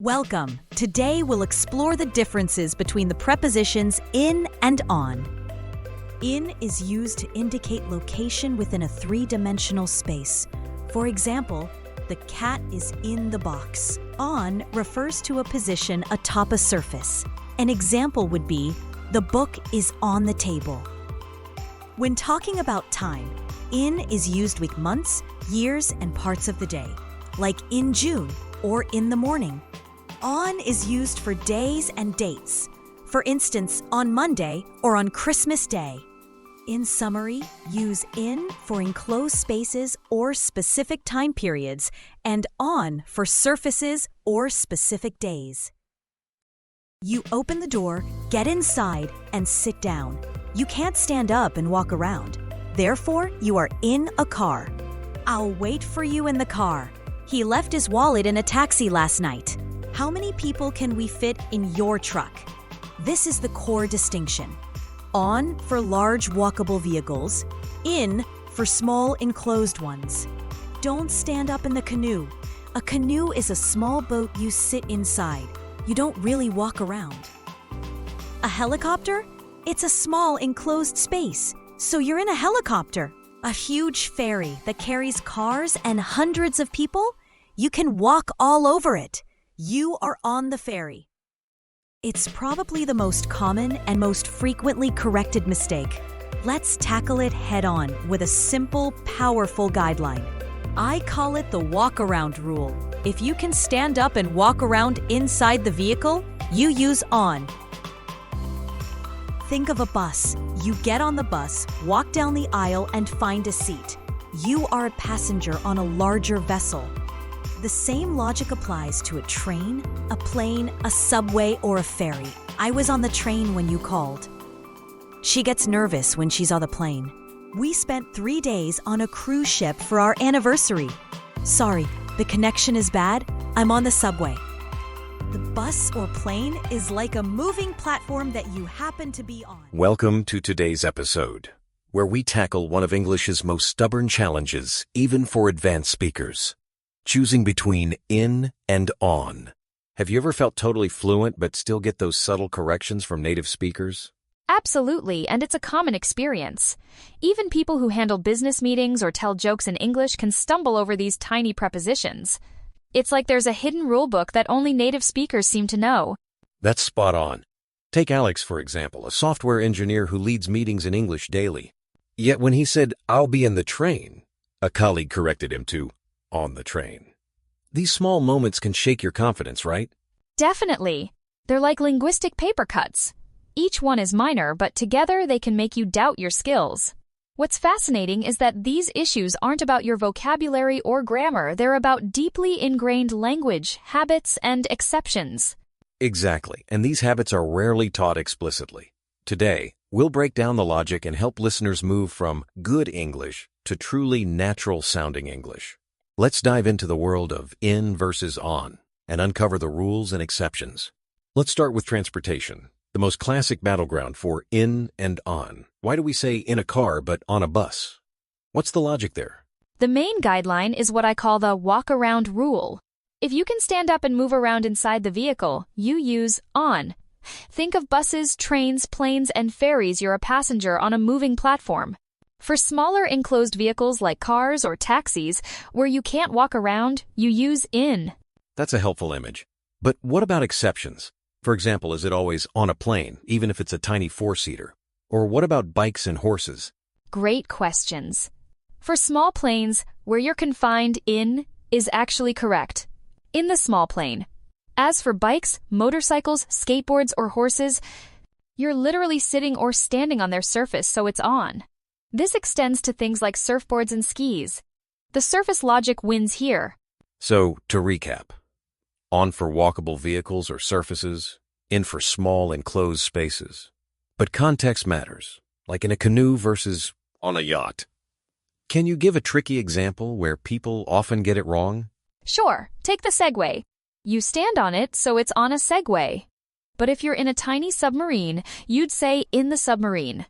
Welcome. Today we'll explore the differences between the prepositions in and on. In is used to indicate location within a three-dimensional space. For example, the cat is in the box. On refers to a position atop a surface. An example would be, the book is on the table. When talking about time, in is used with months, years, and parts of the day, like in June or in the morning. On is used for days and dates. For instance, on Monday or on Christmas Day. In summary, use in for enclosed spaces or specific time periods, and on for surfaces or specific days. You open the door, get inside, and sit down. You can't stand up and walk around. Therefore, you are in a car. I'll wait for you in the car. He left his wallet in a taxi last night. How many people can we fit in your truck? This is the core distinction. On for large walkable vehicles, in for small enclosed ones. Don't stand up in the canoe. A canoe is a small boat you sit inside. You don't really walk around. A helicopter? It's a small enclosed space, so you're in a helicopter. A huge ferry that carries cars and hundreds of people? You can walk all over it. You are on the ferry. It's probably the most common and most frequently corrected mistake. Let's tackle it head-on with a simple, powerful guideline. I call it the walk-around rule. If you can stand up and walk around inside the vehicle, you use on. Think of a bus. You get on the bus, walk down the aisle, and find a seat. You are a passenger on a larger vessel. The same logic applies to a train, a plane, a subway, or a ferry. I was on the train when you called. She gets nervous when she's on the plane. We spent 3 days on a cruise ship for our anniversary. Sorry, the connection is bad. I'm on the subway. The bus or plane is like a moving platform that you happen to be on. Welcome to today's episode, where we tackle one of English's most stubborn challenges, even for advanced speakers. Choosing between in and on. Have you ever felt totally fluent but still get those subtle corrections from native speakers? Absolutely, and it's a common experience. Even people who handle business meetings or tell jokes in English can stumble over these tiny prepositions. It's like there's a hidden rulebook that only native speakers seem to know. That's spot on. Take Alex, for example, a software engineer who leads meetings in English daily. Yet when he said, "I'll be in the train," a colleague corrected him to "on the train." These small moments can shake your confidence, right? Definitely. They're like linguistic paper cuts. Each one is minor, but together they can make you doubt your skills. What's fascinating is that these issues aren't about your vocabulary or grammar. They're about deeply ingrained language, habits, and exceptions. Exactly, and these habits are rarely taught explicitly. Today, we'll break down the logic and help listeners move from good English to truly natural-sounding English. Let's dive into the world of in versus on and uncover the rules and exceptions. Let's start with transportation, the most classic battleground for in and on. Why do we say in a car but on a bus? What's the logic there? The main guideline is what I call the walk-around rule. If you can stand up and move around inside the vehicle, you use on. Think of buses, trains, planes, and ferries. You're a passenger on a moving platform. For smaller enclosed vehicles like cars or taxis, where you can't walk around, you use in. That's a helpful image. But what about exceptions? For example, is it always on a plane, even if it's a tiny four-seater? Or what about bikes and horses? Great questions. For small planes, where you're confined, in is actually correct. In the small plane. As for bikes, motorcycles, skateboards, or horses, you're literally sitting or standing on their surface, so it's on. This extends to things like surfboards and skis. The surface logic wins here. So, to recap, on for walkable vehicles or surfaces, in for small enclosed spaces. But context matters, like in a canoe versus on a yacht. Can you give a tricky example where people often get it wrong? Sure, take the Segway. You stand on it, so it's on a Segway. But if you're in a tiny submarine, you'd say in the submarine.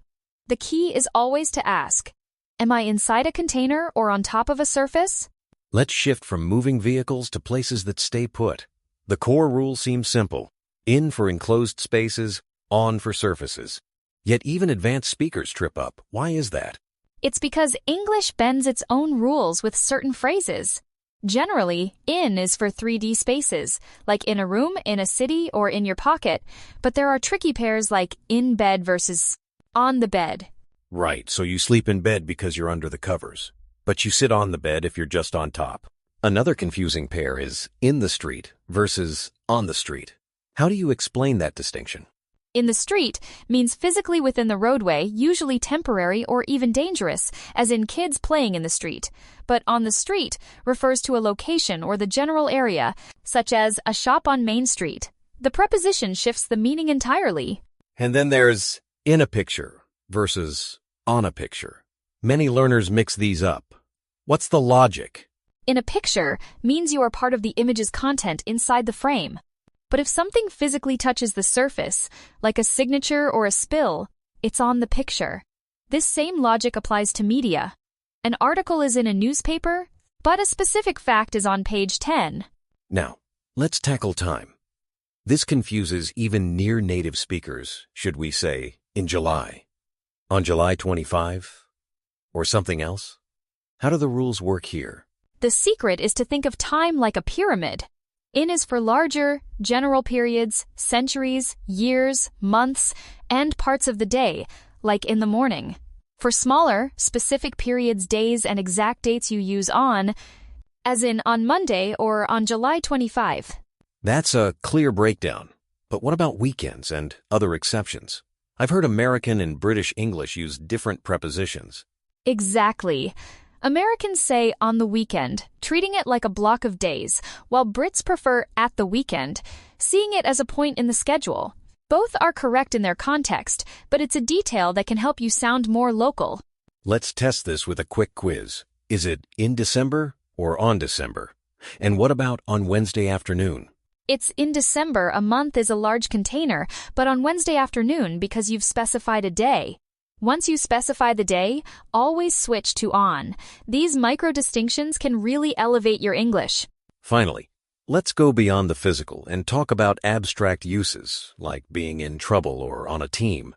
The key is always to ask, am I inside a container or on top of a surface? Let's shift from moving vehicles to places that stay put. The core rule seems simple. In for enclosed spaces, on for surfaces. Yet even advanced speakers trip up. Why is that? It's because English bends its own rules with certain phrases. Generally, in is for 3D spaces, like in a room, in a city, or in your pocket, but there are tricky pairs like in bed versus on the bed. Right, so you sleep in bed because you're under the covers, but you sit on the bed if you're just on top. Another confusing pair is in the street versus on the street. How do you explain that distinction? In the street means physically within the roadway, usually temporary or even dangerous, as in kids playing in the street. But on the street refers to a location or the general area, such as a shop on Main Street. The preposition shifts the meaning entirely. And then there's in a picture versus on a picture. Many learners mix these up. What's the logic? In a picture means you are part of the image's content inside the frame. But if something physically touches the surface, like a signature or a spill, it's on the picture. This same logic applies to media. An article is in a newspaper, but a specific fact is on page 10. Now, let's tackle time. This confuses even near-native speakers, should we say, in July. On July 25? Or something else? How do the rules work here? The secret is to think of time like a pyramid. In is for larger, general periods, centuries, years, months, and parts of the day, like in the morning. For smaller, specific periods, days, and exact dates you use on, as in on Monday or on July 25. That's a clear breakdown. But what about weekends and other exceptions? I've heard American and British English use different prepositions. Exactly. Americans say on the weekend, treating it like a block of days, while Brits prefer at the weekend, seeing it as a point in the schedule. Both are correct in their context, but it's a detail that can help you sound more local. Let's test this with a quick quiz. Is it in December or on December? And what about on Wednesday afternoon? It's in December, a month is a large container, but on Wednesday afternoon because you've specified a day. Once you specify the day, always switch to on. These micro distinctions can really elevate your English. Finally, let's go beyond the physical and talk about abstract uses, like being in trouble or on a team.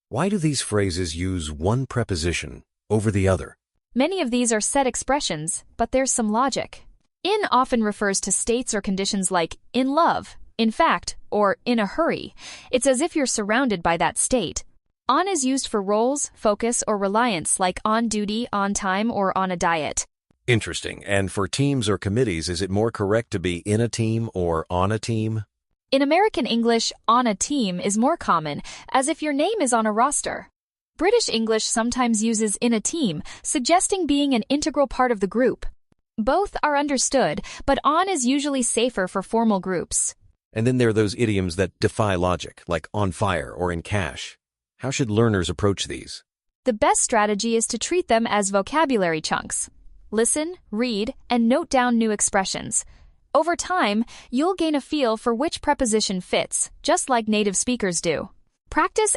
Why do these phrases use one preposition over the other? Many of these are set expressions, but there's some logic. In often refers to states or conditions like in love, in fact, or in a hurry. It's as if you're surrounded by that state. On is used for roles, focus, or reliance, like on duty, on time, or on a diet. Interesting. And for teams or committees, is it more correct to be in a team or on a team? In American English, on a team is more common, as if your name is on a roster. British English sometimes uses in a team, suggesting being an integral part of the group. Both are understood, but on is usually safer for formal groups. And then there are those idioms that defy logic, like on fire or in cash. How should learners approach these? The best strategy is to treat them as vocabulary chunks. Listen, read, and note down new expressions. Over time, you'll gain a feel for which preposition fits, just like native speakers do. Practice